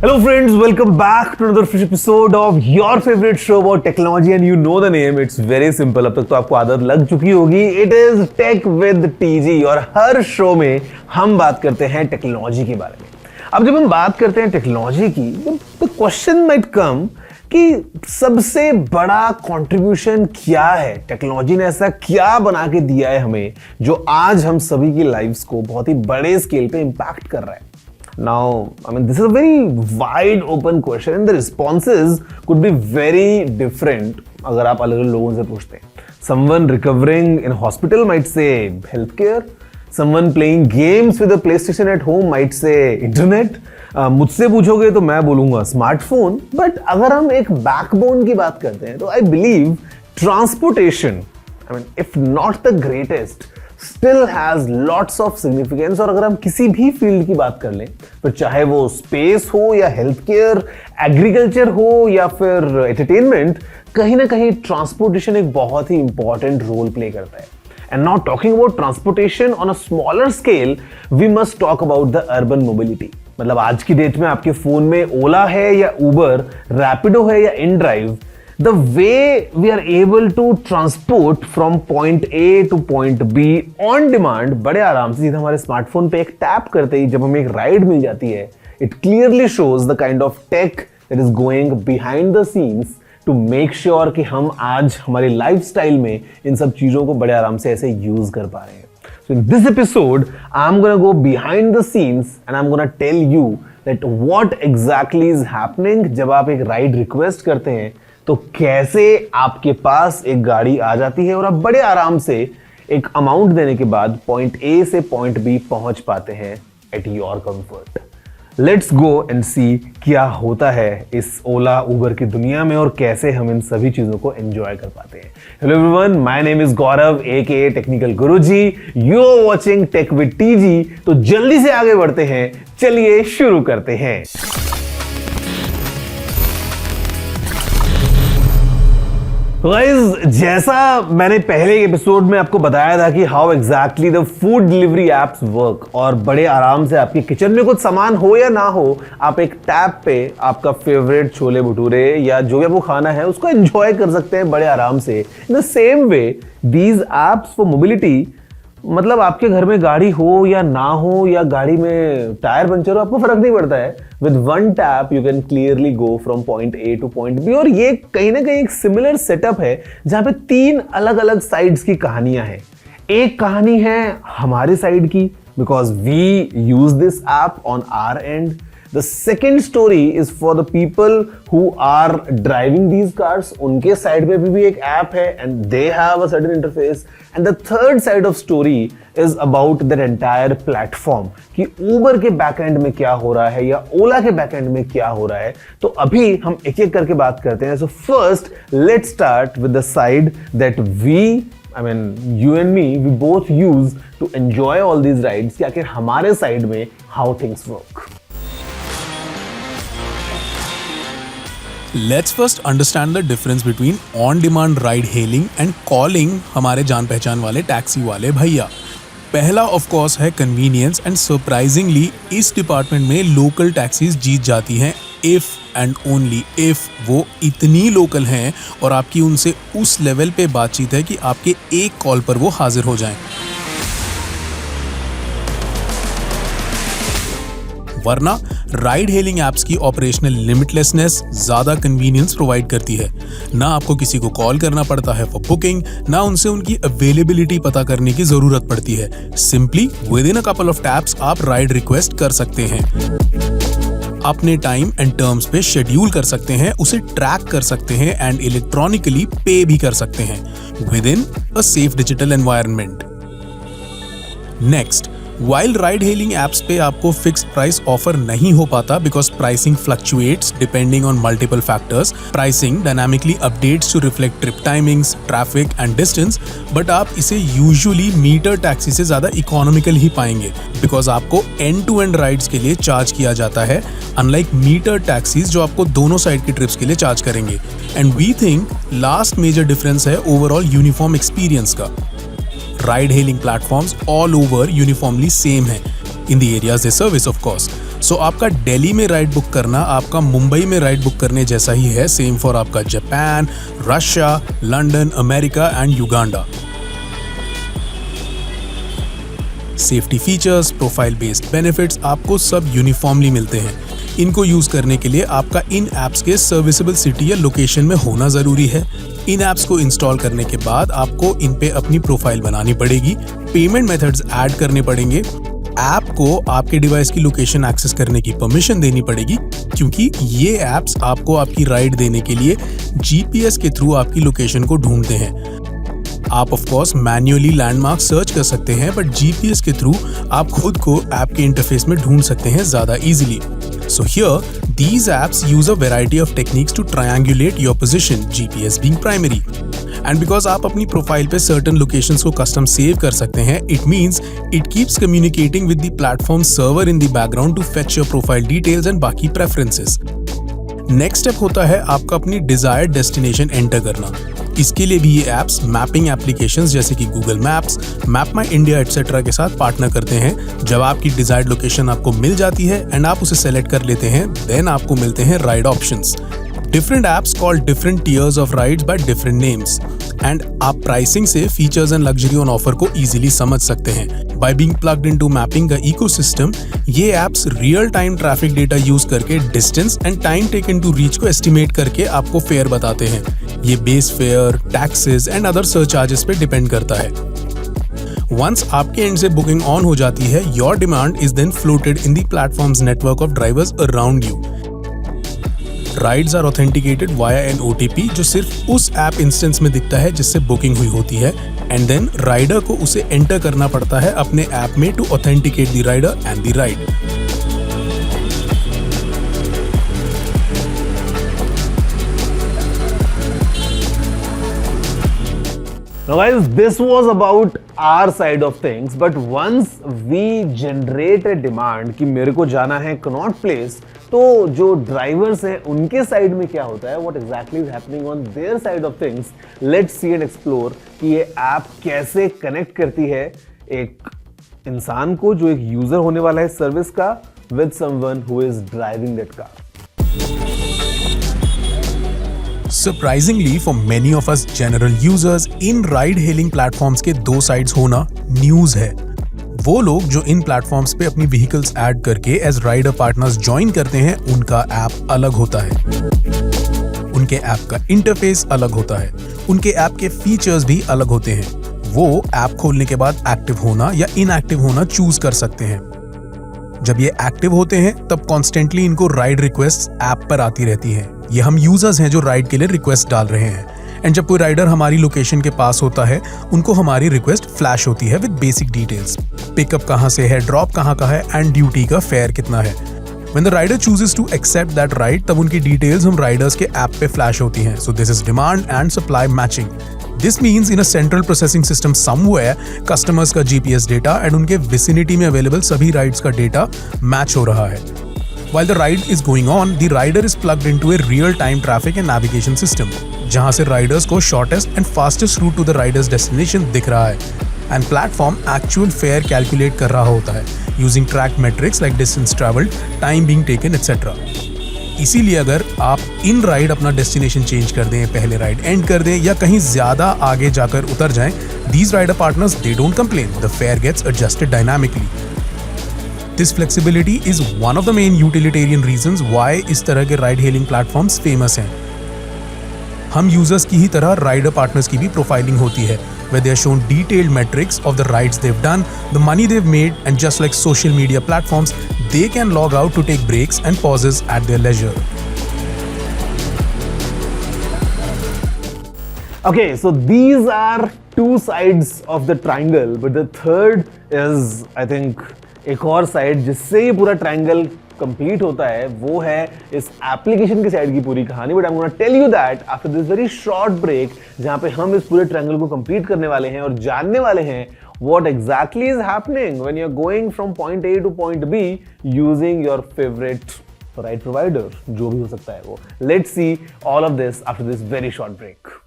Hello friends, welcome back to another fresh episode of your favorite show about technology and you know the name, it's very simple. अब तक तो आपको आदत लग चुकी होगी. It is Tech with TG और हर शो में हम बात करते हैं टेक्नोलॉजी के बारे में. अब जब हम बात करते हैं टेक्नोलॉजी की, तो क्वेश्चन माइट कम कि सबसे बड़ा कंट्रीब्यूशन क्या है, टेक्नोलॉजी ने ऐसा क्या बना के दिया है हमें जो आज हम सभी की लाइफ्स को बहुत ही बड़े स्केल पे इंपैक्ट कर रहा है. Now, I mean, this is a very wide open question and the responses could be very different अगर आप अलग अलग लोगों से पूछते हैं. Someone recovering in hospital might say healthcare. Someone playing games with a PlayStation at home might say internet. मुझसे पूछोगे तो मैं बोलूँगा स्मार्टफोन. But अगर हम एक backbone की बात करते हैं तो I believe transportation, I mean, if not the greatest, still has lots of significance. और अगर हम किसी भी फील्ड की बात कर लें, फिर चाहे वो स्पेस हो या हेल्थ केयर, एग्रीकल्चर हो या फिर एंटरटेनमेंट, कहीं ना कहीं ट्रांसपोर्टेशन एक बहुत ही इंपॉर्टेंट रोल प्ले करता है. And now talking about transportation on a smaller scale, we must talk about the urban mobility. मतलब आज की डेट में आपके फोन में ओला है या उबर, रैपिडो है या inDrive, the way we are able to transport from point A to point B on demand बड़े आराम से सीधा हमारे स्मार्टफोन पे एक टैप करते ही जब हमें एक राइड मिल जाती है, it clearly shows the kind of tech that is going behind the scenes to make sure कि हम आज हमारे लाइफस्टाइल में इन सब चीजों को बड़े आराम से ऐसे यूज कर पा रहे हैं. So in this episode, I'm gonna go behind the scenes and I'm gonna tell you that what exactly is happening जब आप एक राइड रिक्वेस्ट करते हैं तो कैसे आपके पास एक गाड़ी आ जाती है और आप बड़े आराम से एक अमाउंट देने के बाद पॉइंट ए से पॉइंट बी पहुंच पाते हैं at your comfort. Let's go and see क्या होता है इस ओला उबर की दुनिया में और कैसे हम इन सभी चीजों को एंजॉय कर पाते हैं. Hello everyone, my name is Gaurav aka Technical Guruji. You are watching tech with TG. तो जल्दी से आगे बढ़ते हैं, चलिए शुरू करते हैं. गाइस, जैसा मैंने पहले एपिसोड में आपको बताया था कि how exactly the food delivery apps work, और बड़े आराम से आपके किचन में कुछ सामान हो या ना हो, आप एक टैप पे आपका फेवरेट छोले भटूरे या जो भी आपको खाना है उसको एंजॉय कर सकते हैं बड़े आराम से. In the same way these apps for mobility, मतलब आपके घर में गाड़ी हो या ना हो या गाड़ी में टायर पंचर हो, आपको फर्क नहीं पड़ता है. With one tap you can clearly go from point A to point B. और ये कहीं ना कहीं एक सिमिलर सेटअप है जहां पे तीन अलग अलग साइड्स की कहानियां हैं. एक कहानी है हमारे साइड की, because we use this app on our end. The second story is for the people who are driving these cars. उनके साइड में भी एक ऐप है and they have a certain interface. And the third side of story is about that entire platform कि Uber के backend में क्या हो रहा है या Ola के बैकएंड में क्या हो रहा है. तो अभी हम एक एक करके बात करते हैं. So first, let's start with the side that you and me, we both use to enjoy all these rides. कि आखिर हमारे साइड में how things work. Let's first understand the difference between on-demand ride-hailing and calling हमारे जान पहचान वाले taxi वाले भैया. पहला ऑफ कोर्स है कन्वीनियंस एंड सरप्राइजिंगली इस डिपार्टमेंट में लोकल टैक्सीज जीत जाती हैं इफ एंड ओनली इफ वो इतनी लोकल हैं और आपकी उनसे उस लेवल पे बातचीत है कि आपके एक कॉल पर वो हाजिर हो जाएं. वरना राइड हेलिंग एप्स की ऑपरेशनल लिमिटलेसनेस ज्यादा कन्वीनियंस प्रोवाइड करती है. ना आपको किसी को कॉल करना पड़ता है फॉर बुकिंग, ना उनसे उनकी अवेलेबिलिटी पता करने की जरूरत पड़ती है. Simply with in a couple of taps आप राइड रिक्वेस्ट कर सकते हैं, अपने टाइम एंड टर्म्स पे शेड्यूल कर सकते हैं, उसे ट्रैक कर सकते हैं एंड इलेक्ट्रॉनिकली पे भी कर सकते हैं within a safe digital environment. Next, while ride hailing apps पे आपको फिक्स्ड प्राइस ऑफर नहीं हो पाता because pricing fluctuates depending on multiple factors. Pricing dynamically updates to reflect trip timings, traffic and distance. But आप इसे usually meter taxi से ज्यादा economical ही पाएंगे बिकॉज आपको एंड टू एंड राइड्स के लिए चार्ज किया जाता है, अनलाइक मीटर टैक्सीज जो आपको दोनों साइड की ट्रिप्स के लिए चार्ज करेंगे. And we think last major difference है ओवरऑल यूनिफॉर्म एक्सपीरियंस का. Ride hailing platforms all over uniformly same हैं in the areas they service of course. सो आपका दिल्ली में राइड बुक करना आपका मुंबई में राइड बुक करने जैसा ही है, सेम फॉर आपका Japan, Russia, London, America and Uganda. Safety features, profile based benefits आपको सब यूनिफॉर्मली मिलते हैं। इनको यूज करने के लिए आपका इन एप्स के सर्विसेबल सिटी या लोकेशन में होना जरूरी है। इन एप्स को इंस्टॉल करने के बाद आपको इन पे अपनी प्रोफाइल बनानी पड़ेगी, पेमेंट मेथड्स ऐड करने पड़ेंगे, ऐप को आपके डिवाइस की लोकेशन एक्सेस करने की परमिशन देनी पड़ेगी, क्योंकि ये एप्स आपको आपकी राइड देने के लिए जीपीएस के थ्रू आपकी लोकेशन को ढूंढते हैं। आप of course manually landmark search कर सकते हैं, बट जीपीएस के थ्रू आप खुद को ऐप के इंटरफेस में ढूंढ सकते हैं ज्यादा easily. So here, these apps use a variety of techniques to triangulate your position, GPS being primary. And because आप अपनी प्रोफाइल पे certain locations को custom save कर सकते हैं, it means it keeps communicating with the platform server in the background to fetch your profile details and बाकी preferences. Next step होता है आपका अपनी डिजायर्ड डेस्टिनेशन एंटर करना। इसके लिए भी ये एप्स मैपिंग एप्लीकेशंस जैसे कि गूगल मैप्स, मैप माई इंडिया एटसेट्रा के साथ पार्टनर करते हैं। जब आपकी डिजायर्ड लोकेशन आपको मिल जाती है एंड आप उसे सेलेक्ट कर लेते हैं, देन आपको मिलते हैं ride options. Different apps call different tiers of rides by different names and आप प्राइसिंग से features and luxury on offer को इजीली समझ सकते हैं। By being plugged into mapping का इकोसिस्टम, ये apps real time traffic data use करके distance and time taken to reach को एस्टिमेट करके आपको फेयर बताते हैं। ये base fare, taxes and other surcharges पे डिपेंड करता है। वंस आपके एंड से बुकिंग ऑन हो जाती है, your demand is then floated in the platform's network of drivers around you. Rides are authenticated via an OTP जो सिर्फ उस ऐप इंस्टेंस में दिखता है जिससे बुकिंग हुई होती है, एंड देन राइडर को उसे एंटर करना पड़ता है अपने ऐप में to authenticate the rider and the ride. Now guys, this was about our side of things, but once we generate a demand कि मेरे को जाना है कनॉट प्लेस, तो जो ड्राइवर्स हैं उनके साइड में क्या होता है, what exactly is happening on their side of things, let's see and explore कि ये ऐप कैसे कनेक्ट करती है एक इंसान को जो एक यूजर होने वाला है सर्विस का with someone who is driving that car. Surprisingly, for many of us general users, in ride hailing platforms के दो साइड्स होना न्यूज है। वो लोग जो इन प्लेटफॉर्म्स पे अपनी व्हीकल्स ऐड करके एज राइडर पार्टनर्स ज्वाइन करते हैं, उनका ऐप अलग होता है, उनके ऐप का इंटरफेस अलग होता है, उनके ऐप के फीचर्स भी अलग होते हैं। वो ऐप खोलने के बाद एक्टिव होना या इनएक्टिव होना चूज कर सकते हैं। जब ये एक्टिव होते हैं तब कॉन्स्टेंटली इनको राइड रिक्वेस्ट ऐप पर आती रहती हैं। ये हम यूजर्स हैं जो राइड के लिए रिक्वेस्ट डाल रहे हैं, एंड जब कोई राइडर हमारी लोकेशन के पास होता है, उनको हमारी रिक्वेस्ट फ्लैश होती है विद बेसिक डिटेल्स, पिकअप कहाँ से है, ड्रॉप कहाँ का है एंड ड्यूटी का फेयर कितना है। When the rider chooses to accept that ride, तब उनकी डिटेल्स हम राइडर्स के ऐप पे फ्लैश होती हैं। So this is demand and supply matching. This means in a central processing system somewhere, customers का GPS data and उनके vicinity में available सभी rides का data match हो रहा है। While the ride is going on, the rider is plugged into a real-time traffic and navigation system, जहाँ से riders को shortest and fastest route to the rider's destination दिख रहा है, and platform actual fare calculate कर रहा होता है, using track metrics like distance traveled, time being taken, etc. इसीलिए अगर आप इन राइड अपना डेस्टिनेशन चेंज कर दें, पहले राइड एंड कर दें या कहीं ज्यादा आगे जाकर उतर जाएं, these rider partners they don't complain. The fare gets adjusted dynamically. This flexibility is one of the main utilitarian reasons why इस तरह के राइड हेलिंग प्लेटफॉर्म्स फेमस हैं। हम यूजर्स की ही तरह राइडर पार्टनर्स की भी प्रोफाइलिंग होती है, where they are shown detailed metrics of the rides they've done, the money they've made, and just like social media platforms, they can log out to take breaks and pauses at their leisure. Okay, so these are two sides of the triangle, but the third is, I think, एक और side जिससे ये पूरा triangle complete होता है, वो है इस एप्लीकेशन की साइड की पूरी कहानी। But I am gonna tell you that after this very short break, जहां पे हम इस पूरे ट्रायंगल को कंप्लीट करने वाले हैं और जानने वाले हैं what exactly is happening when you're going from point A to point B using your favorite ride provider, जो भी हो सकता है वो। Let's see all of this after this very short break.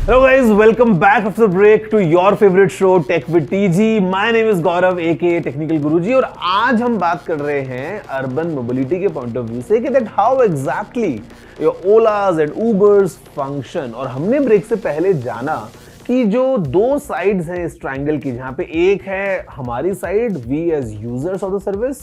Hello guys, welcome back after the break to your favorite show Tech with TG. My name is Gaurav aka Technical Guruji और आज हम बात कर रहे हैं urban mobility के point of view से कि that how exactly your Olas and Ubers function। और हमने ब्रेक से पहले जाना कि जो दो साइड्स हैं इस ट्रायंगल की, जहां पे एक है हमारी side we as users of the service,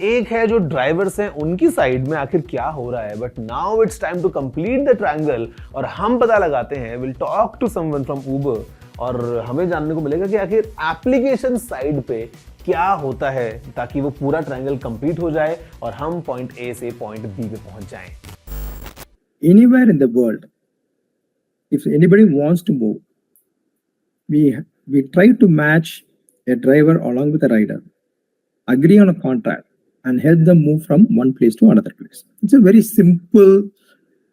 एक है जो ड्राइवर्स हैं उनकी साइड में आखिर क्या हो रहा है। But now it's time to complete the triangle और हम पता लगाते हैं, will talk to someone from Uber और हमें जानने को मिलेगा कि आखिर एप्लीकेशन साइड पे क्या होता है ताकि वो पूरा ट्रायंगल कंप्लीट हो जाए और हम पॉइंट ए से पॉइंट बी पे पहुंच जाएं। Anywhere in the world, if anybody wants to move, we try to match a driver along with a rider, agree on a contract, and help them move from one place to another place. It's a very simple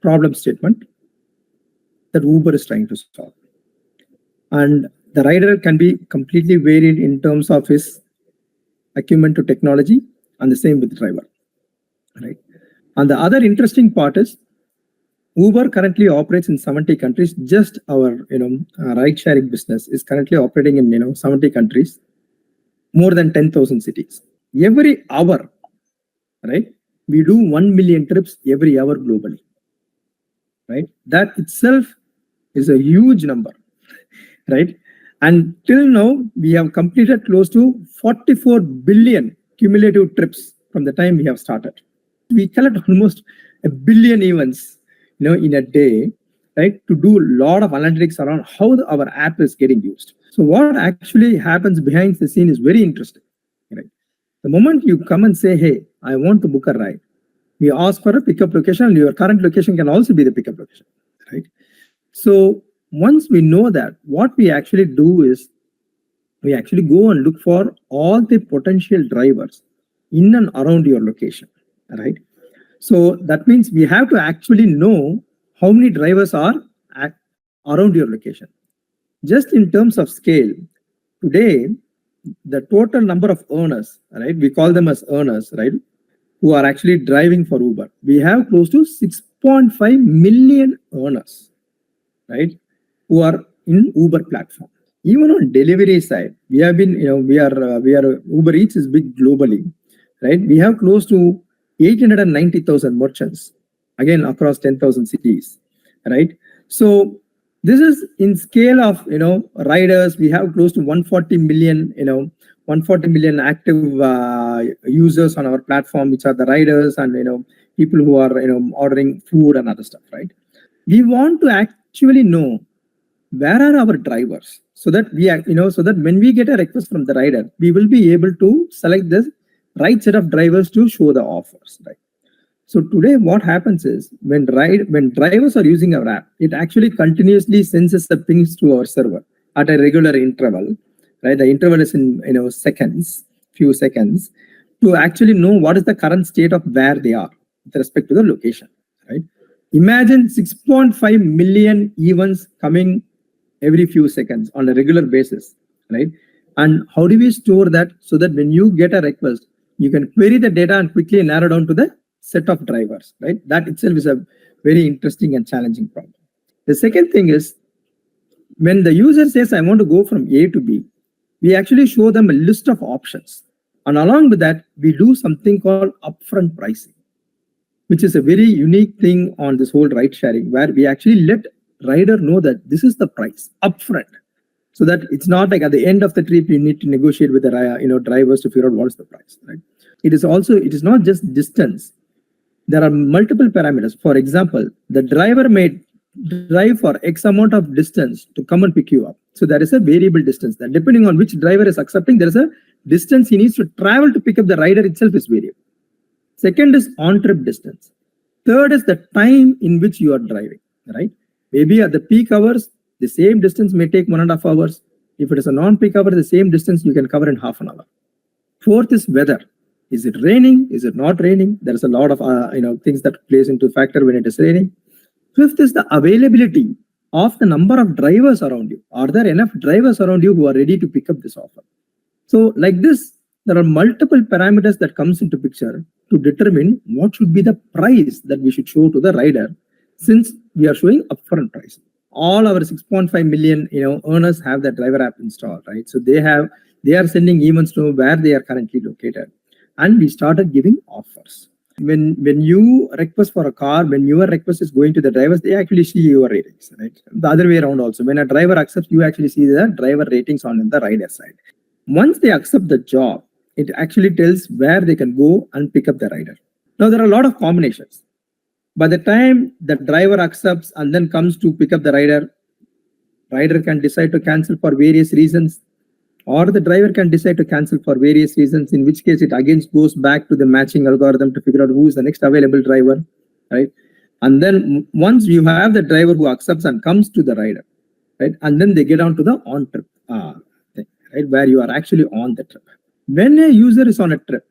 problem statement that Uber is trying to solve. And the rider can be completely varied in terms of his acumen to technology, and the same with the driver. Right? And the other interesting part is Uber currently operates in 70 countries. Just our ride-sharing business is currently operating in 70 countries, more than 10,000 cities. Every hour, right? We do 1 million trips every hour globally. Right? That itself is a huge number, right? And till now, we have completed close to 44 billion cumulative trips from the time we have started. We collect almost 1 billion events in a day, right, to do a lot of analytics around how our app is getting used. So what actually happens behind the scene is very interesting, right? The moment you come and say, hey, I want to book a ride, we ask for a pickup location, and your current location can also be the pickup location, right? So once we know that, what we actually do is we actually go and look for all the potential drivers in and around your location, right? So that means we have to actually know how many drivers are around your location. Just in terms of scale, today, the total number of earners, right? We call them as earners, right? Who are actually driving for Uber. We have close to 6.5 million earners, right? Who are in Uber platform. Even on delivery side, we have been, we are Uber Eats is big globally, right? We have close to 890,000 merchants, again, across 10,000 cities, right? So this is in scale of, riders. We have close to 140 million, 140 million active users on our platform, which are the riders and, people who are, ordering food and other stuff, right? We want to actually know where are our drivers so that so that when we get a request from the rider, we will be able to select the right set of drivers to show the offers, right? So today what happens is when drivers are using our app, it actually continuously sends us the pings to our server at a regular interval, right? The interval is in few seconds, to actually know what is the current state of where they are with respect to the location, right? Imagine 6.5 million events coming every few seconds on a regular basis, right? And how do we store that so that when you get a request, you can query the data and quickly narrow down to the set of drivers, right? That itself is a very interesting and challenging problem. The second thing is, when the user says, I want to go from A to B, we actually show them a list of options. And along with that, we do something called upfront pricing, which is a very unique thing on this whole ride sharing, where we actually let rider know that this is the price upfront. So that it's not like at the end of the trip, you need to negotiate with the drivers to figure out what's the price, right? It is not just distance. There are multiple parameters. For example, the driver may drive for X amount of distance to come and pick you up. So there is a variable distance that depending on which driver is accepting, there is a distance he needs to travel to pick up the rider itself is variable. Second is on-trip distance. Third is the time in which you are driving, right? Maybe at the peak hours, the same distance may take 1.5 hours. If it is a non-peak hour, the same distance you can cover in half an hour. Fourth is weather. Is it raining? Is it not raining? There is a lot of things that plays into factor when it is raining. Fifth is the availability of the number of drivers around you. Are there enough drivers around you who are ready to pick up this offer? So like this, there are multiple parameters that comes into picture to determine what should be the price that we should show to the rider, since we are showing upfront pricing. all our 6.5 million earners have the driver app installed, right? So they are sending emails to where they are currently located, and we started giving offers. When you request for a car, when your request is going to the drivers, they actually see your ratings, right? The other way around also, when a driver accepts, you actually see the driver ratings on the rider side. Once they accept the job, it actually tells where they can go and pick up the rider. Now there are a lot of combinations. By the time the driver accepts and then comes to pick up the rider can decide to cancel for various reasons, or the driver can decide to cancel for various reasons, in which case it again goes back to the matching algorithm to figure out who is the next available driver, right? And then once you have the driver who accepts and comes to the rider, right? And then they get on to the on trip thing, right? Where you are actually on the trip. When a user is on a trip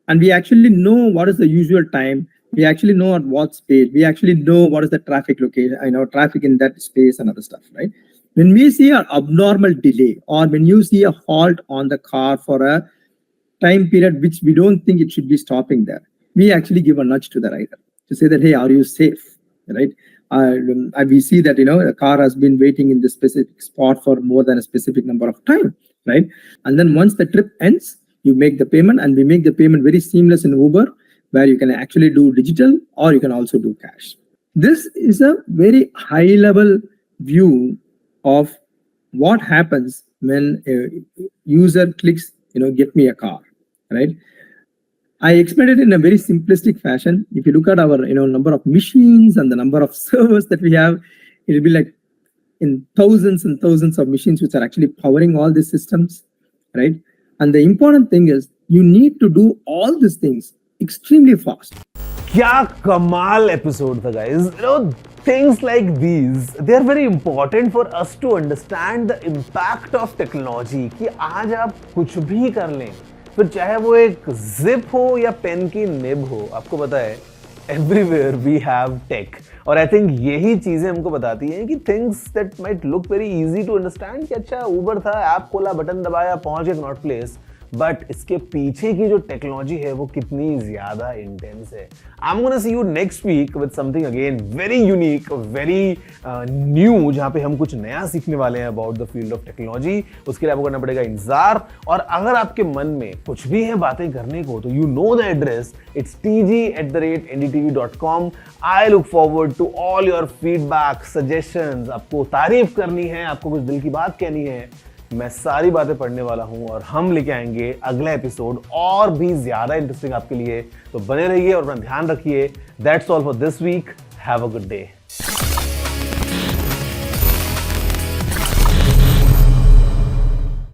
and we actually know what is the usual time, we actually know at what speed, we actually know what is the traffic location, traffic in that space and other stuff, right? When we see an abnormal delay, or when you see a halt on the car for a time period which we don't think it should be stopping there, we actually give a nudge to the rider to say that, hey, are you safe, right? We see that the car has been waiting in this specific spot for more than a specific number of time, right? And then once the trip ends, you make the payment, and we make the payment very seamless in Uber, where you can actually do digital or you can also do cash. This is a very high level view of what happens when a user clicks, get me a car, right? I explained it in a very simplistic fashion. If you look at our, number of machines and the number of servers that we have, it'll be like in thousands and thousands of machines which are actually powering all these systems, right? And the important thing is you need to do all these things extremely fast. क्या कमाल episode था guys. Things like these, they are very important for us to understand the impact of technology. कि आज आप कुछ भी कर लें, फिर चाहे वो एक जिप हो या पेन की निब हो, आपको पता है everywhere we have tech. और I think यही चीजें हमको बताती हैं कि things that might look very easy to understand, कि अच्छा Uber था, ऐप खोला, बटन दबाया, पहुंच गए नॉट प्लेस, बट इसके पीछे की जो टेक्नोलॉजी है वो कितनी ज्यादा इंटेंस है. I am gonna see you next week with something again very unique, very new, जहां पे हम कुछ नया सीखने वाले हैं about the field of technology. उसके लिए आपको करना पड़ेगा इंतजार. और अगर आपके मन में कुछ भी है बातें करने को, तो you know the address, it's tg@ndtv.com. I look forward to all your feedback, suggestions. आपको तारीफ करनी है, आपको कुछ दिल की बात कहनी है, मैं सारी बातें पढ़ने वाला हूं और हम लेके आएंगे अगला एपिसोड और भी ज्यादा इंटरेस्टिंग आपके लिए. तो बने रहिए और अपना ध्यान रखिए. That's all for this week. Have a good day.